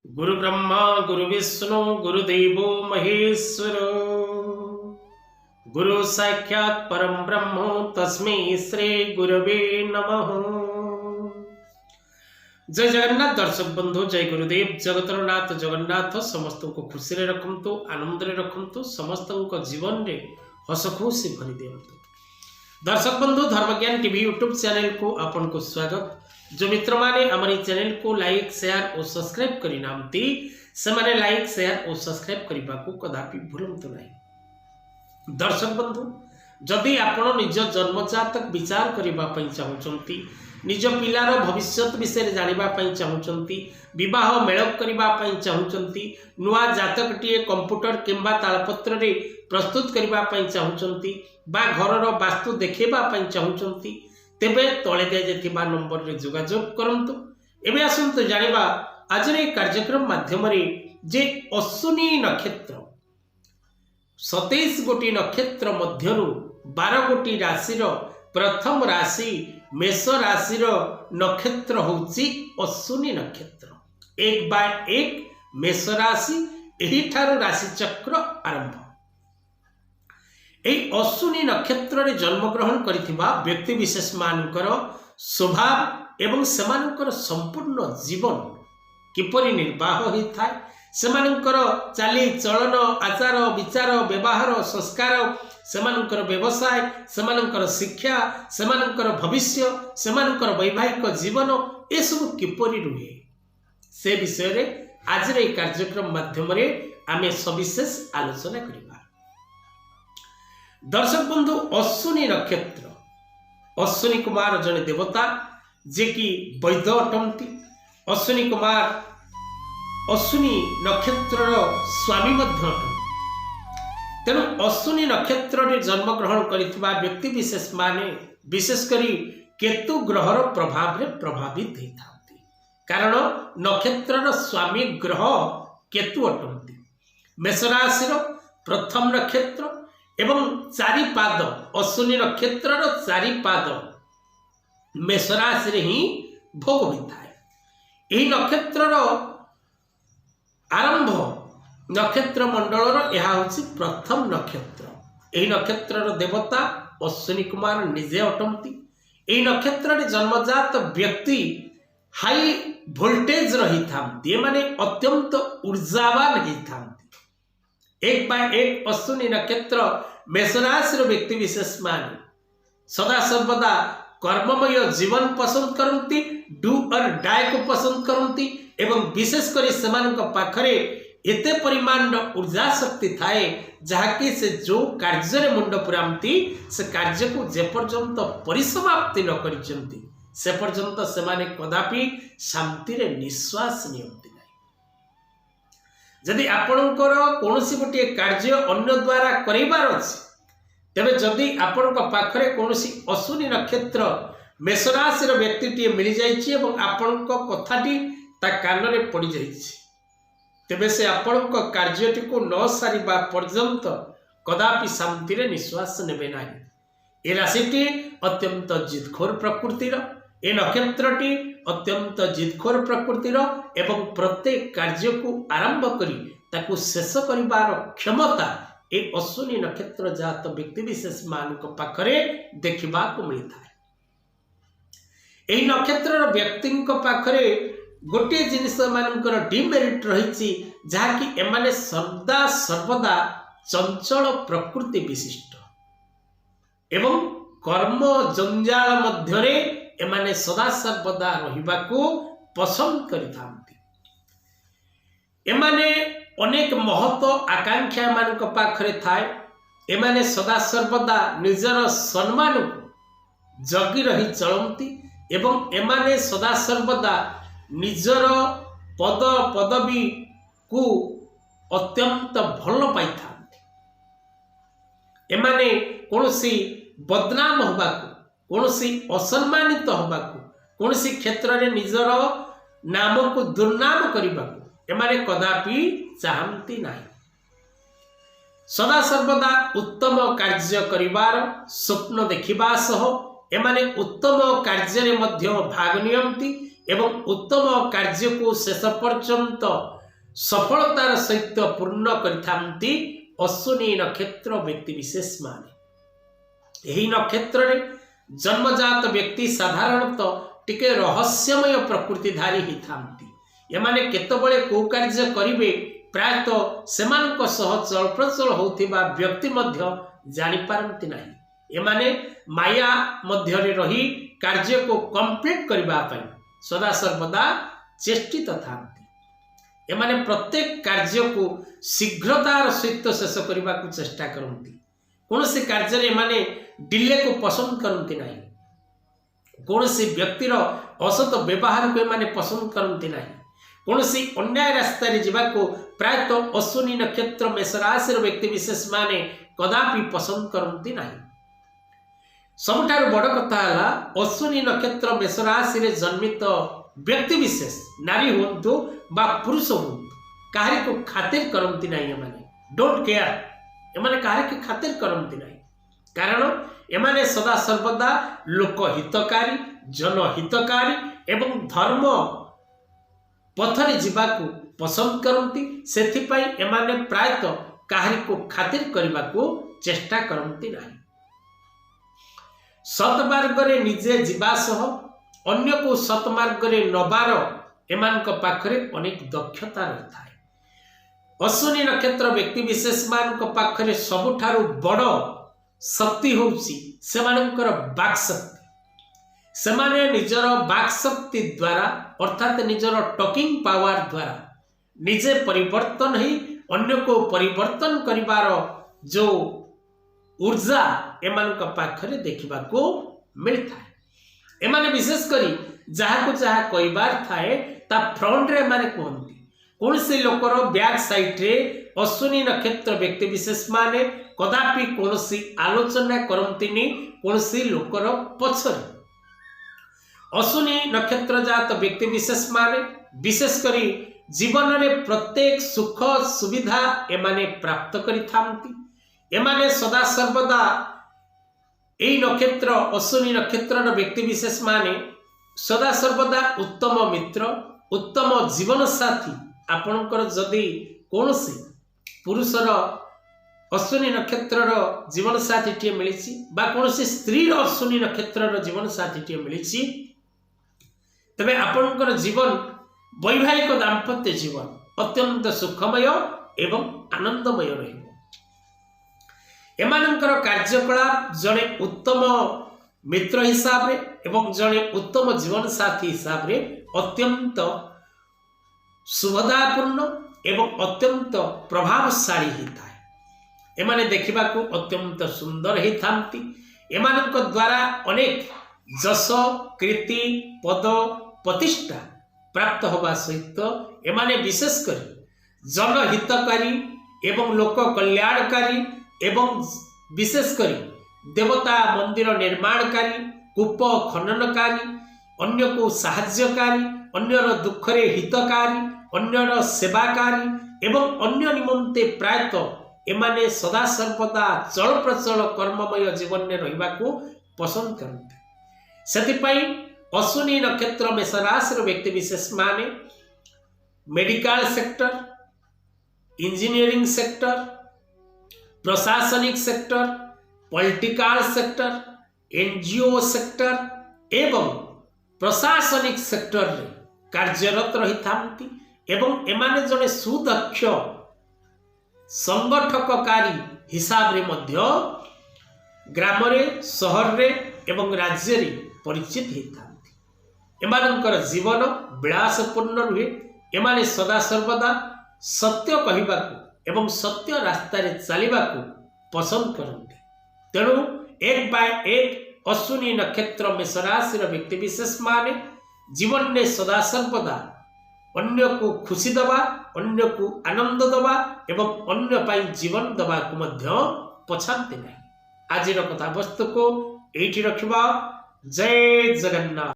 गुरु ब्रह्मा गुरु विष्णु गुरुदेवो महेश्वर गुरु साक्षात् परम ब्रह्म तस्मै श्री गुरवे नमः। जय जगन्नाथ दर्शक बंधु, जय गुरुदेव। जगतर नाथ जगन्नाथ समस्त को खुशी रे रखंतु, आनंद रे रखंतु, समस्त को जीवन रे हस खुशी भरी दियंतु। दर्शक बंधु, धर्मज्ञान टीवी यूट्यूब चैनल को आपन को स्वागत। जो मित्र माने हमारी चैनल को लाइक शेयर और सब्सक्राइब करी नामती से माने लाइक शेयर और सब्सक्राइब करबा को कदापि भूलंतु नहीं। दर्शक बंधु, जदि आपण निज जन्मजातक विचार करबा पई चाहुचंती, निज पिलार भविष्यत विषय जानिबा पई चाहुचंती, विवाह मेलक करबा पई चाहुचंती, नुआ जातकटिए कंप्यूटर किंबा तालपत्र रे प्रस्तुत करबा पई चाहुचंती बा घरर वास्तु देखेबा पई चाहुचंती, तेबे तले दिया नंबर रे जोगाजोग करंतु। एबे आसंतु जानिबा आज रे कार्यक्रम माध्यम रे जे अश्विनी नक्षत्र 27 गोटी नक्षत्र मध्यरु 12 गोटी राशि प्रथम राशि मेष राशि नक्षत्र होउची अश्विनी नक्षत्र। 1 बाय 1 मेष राशि एही ठारो राशि चक्र आरंभ। एई अश्विनी नक्षत्र रे जन्म ग्रहण करिथिबा व्यक्ति विशेष मानकर स्वभाव एवं सेमानकर संपूर्ण जीवन किपरि निर्वाह होई थाए, सेमानकर चाली चलन आचार विचार व्यवहार संस्कार, सेमानकर व्यवसाय, सेमानकर शिक्षा, सेमानकर भविष्य, सेमानकर वैवाहिक जीवन ए सब किपरि रुहे से विषय रे आज रे कार्यक्रम माध्यम रे आमे सविशेष आलोचना करिबा। दर्शक बंधु, अश्विनी नक्षत्र, अश्विनी कुमार जने देवता जे कि वैद्य अटंती। अश्विनी कुमार अश्विनी नक्षत्र स्वामी मध्य अटंती। तेणु अश्विनी नक्षत्र रे जन्म ग्रहण करिथिबा व्यक्ति विशेष माने विशेष करी केतु ग्रहर प्रभाव रे प्रभावित होइथांती, कारण नक्षत्र स्वामी ग्रह केतु अटंती। मेष राशि प्रथम नक्षत्र एवं चारि पाद अश्विनी नक्षत्र चारि पाद मेष राशि रे ही भोग होता है। यही नक्षत्र आरंभ नक्षत्र मंडल यह हूँ प्रथम नक्षत्र। यही नक्षत्र देवता अश्विनी कुमार निजे अटंती। यही नक्षत्र जन्मजात व्यक्ति हाई वोल्टेज रही था, माने अत्यंत ऊर्जावान ही था। 1 बाय 1 अश्विनी नक्षत्र मेष राशि व्यक्ति विशेष माने सदा सर्वदा कर्ममय जीवन पसंद करती, डू और डाई को पसंद करती एवं विशेष कर सेमानक पाखरे एते परिमाण ऊर्जा शक्ति थाए जहाँकि से जो कार्य मुंड पुरांती से कार्य को जे पर्यंत परिसमाप्ति न करिसेंती से पर्यंत सेमाने कदापि शांति रे निश्वास नियंती। जदि आपणकर कौनसी गोटे कार्य अन्य द्वारा करिबार अछि, तेबे जदि आपणक पाखरे कौनसी अश्विनी नक्षत्र मेष राशि व्यक्तिटीए मिल जाइछि एवं आपणक कथाटी ता कान रे पड़ी जाइछि, तेबे से आपणक कार्यटी को न सारिबा पर्यंत कदापि शांति रे निश्वास नेबे नाही। ए राशिटी अत्यंत जिदखोर प्रकृतिर, ए नक्षत्रटी अत्यंत जिदखोर प्रकृतिर एवं प्रत्येक कार्य को आरंभ करी ताकू शेष करिबार क्षमता ए अश्विनी नक्षत्र जात व्यक्ति विशेष मानक पाखरे देखिबा को मिलता है। एही नक्षत्र व्यक्ति पाखरे गोटे जिनिस मानकर डिमेरिट रही जहाँकि एमाने सदा सर्वदा चंचल प्रकृति विशिष्ट एवं कर्म जंजाल मध्यरे एमाने सदा सर्वदा रहिबाको पसंद करिथांती। एमाने अनेक महत आकांक्षा मानक पाखरे थाए, एमाने सदा सर्वदा निजर सम्मान को जगी रही चलती एवं एमाने सदा सर्वदा निजर पद पदवी को अत्यंत भल पाई थांती। एमाने कौनसी बदनाम होबाको, कौनसी असम्मानित होबाको, कौनसी क्षेत्र रे निजर नाम को दुर्नाम करबाको एमाने कदापि चाहती नहीं। सदा सर्वदा उत्तम कार्य करिबार स्वप्न देखिबा सह एमाने उत्तम कार्य रे मध्य भाग नियंती एवं उत्तम कार्य को शेष पर्यंत सफलतार सहित पूर्ण करिथांती अश्विनी नक्षत्र व्यक्ति विशेष माने। यही नक्षत्र रे जन्मजात व्यक्ति साधारणतः टिके रहस्यमय प्रकृतिधारी ही थांती। एमाने केतबळे को कार्य करिवे प्रायतः सेमानक सह चलप्रचल होथिबा व्यक्ति मध्य जानि पारंती नाही। एमाने माया मध्य रे रही कार्य को कंप्लीट करबा पय सदा सर्वदा चेष्टित थांती। एमाने प्रत्येक कार्य को शीघ्रतार सहित शेष करबा को चेष्टा करंती। कोनोसी कार्य रे एमाने डिले को पसंद करंती नाही। कोनोसी व्यक्तिर असत व्यवहार को एमाने पसंद करंती नाही। कोनोसी अन्याय रास्ता रे जीवा को प्रायतः अश्विनी नक्षत्र मेष राशि व्यक्ति विशेष माने कदापि पसंद करंती नाही। सबुठार बड़ कथा है अश्विनी नक्षत्र मेष राशि रे जन्मित व्यक्ति विशेष नारी हुंतु बा पुरुष हुंतु काहे को खातिर करंती नाही। एमाने डोंट केयर, एमाने काहे के खातिर करंती नाही। कारण एमाने सदा सर्वदा लोक हितकारी जनहितकारी एवं धर्म पथरे जीवाकू पसंद करती। सेथिपाई एमाने प्रायतः काहे को खातिर करबा को चेष्टा करती नहीं। सतमार्ग रे निजे जीवा सह अन्य को सतमार्ग रे नबार एमानक पाखरे अनेक दक्षता रहता है। अश्विनी नक्षत्र व्यक्ति विशेष मानक पाखरे सबुठारु बड़ शक्ति होउची सेमानकर वाक शक्ति। सेमाने निजर वाक शक्ति द्वारा अर्थात निजर टॉकिंग पावर द्वारा निजे परिवर्तन ही अन्य को परिवर्तन करिवार जो ऊर्जा एमानक पाखरे देखिबा को मिलता है। एमाने विशेष करी जहा को जहा कइबार थाए ता फ्रंट रे माने कहंती। कौन से लोकर बैक साइड रे अश्विनी नक्षत्र व्यक्ति विशेष माने कदापि कौन सी आलोचना करंतिनी कौन सी लोकर पछरे। अश्विनी नक्षत्र जात व्यक्ति विशेष माने विशेष करी जीवन रे प्रत्येक सुख सुविधा एमाने प्राप्त करि थांती। एमाने सदा सर्वदा एई नक्षत्र अश्विनी नक्षत्र व्यक्ति विशेष माने सदा सर्वदा उत्तम मित्र उत्तम जीवन साथी आपणकर जदि कौनसी पुरुषर अश्विनी नक्षत्र जीवन साथी टे मिली बा कौनसी स्त्री अश्विनी नक्षत्र जीवन साथी टे मिली तबे आपणकर जीवन वैवाहिक दाम्पत्य जीवन अत्यंत सुखमय एवं आनंदमय रहिबो। एमानंकर कार्यकलाप जड़े उत्तम मित्र हिसाब रे एवं जड़े उत्तम जीवन साथी हिसाब रे अत्यंत सुभदापूर्ण एवं अत्यंत प्रभावशाली होता है। एमाने देखिबा को अत्यंत सुंदर ही थांती। एमानंक द्वारा अनेक जश कीर्ति पद प्रतिष्ठा प्राप्त होगा सहित एमाने विशेष कर जनहितकारी एवं लोक कल्याणकारी एवं विशेष करी देवता मंदिर निर्माणकारी कूप खननकारी अन्य को साहाय्यकारी अन्यर दुखरे हितकारी अन्यर सेवाकारी एवं अन्य निमंते प्रायतः एमाने सदा सर्वदा चल प्रचल कर्ममय जीवन में रहिबा को पसंद करते। सेतिपाई अश्विनी नक्षत्र मेष राशि व्यक्ति विशेष माने मेडिकल सेक्टर इंजीनियरिंग सेक्टर प्रशासनिक sector political sector NGO sector एवं प्रशासनिक सेक्टर रे कार्यरत रही थांती एवं एमाने जने सुदक्ष संगठककारी हिसाब रे मध्य ग्राम रे शहर रे एवं राज्य रे परिचित ही थांती। एमानंकर जीवन विलासपूर्ण रुहे। एमाने सदा सर्वदा सत्य कहिबाकू एवं सत्य रास्ता रे चलिबाकू पसंद करते। तेणु एक बाय एक अश्विनी नक्षत्र मेष राशि व्यक्ति विशेष माने जीवन में सदा सर्वदा अन्य को खुशी दबा अन्य को आनंद दबा एवं अन्य पाई जीवन दबा को मध्य पछाते नहीं। आज कथा वस्तु को एठी रखिबा। जय जगन्नाथ।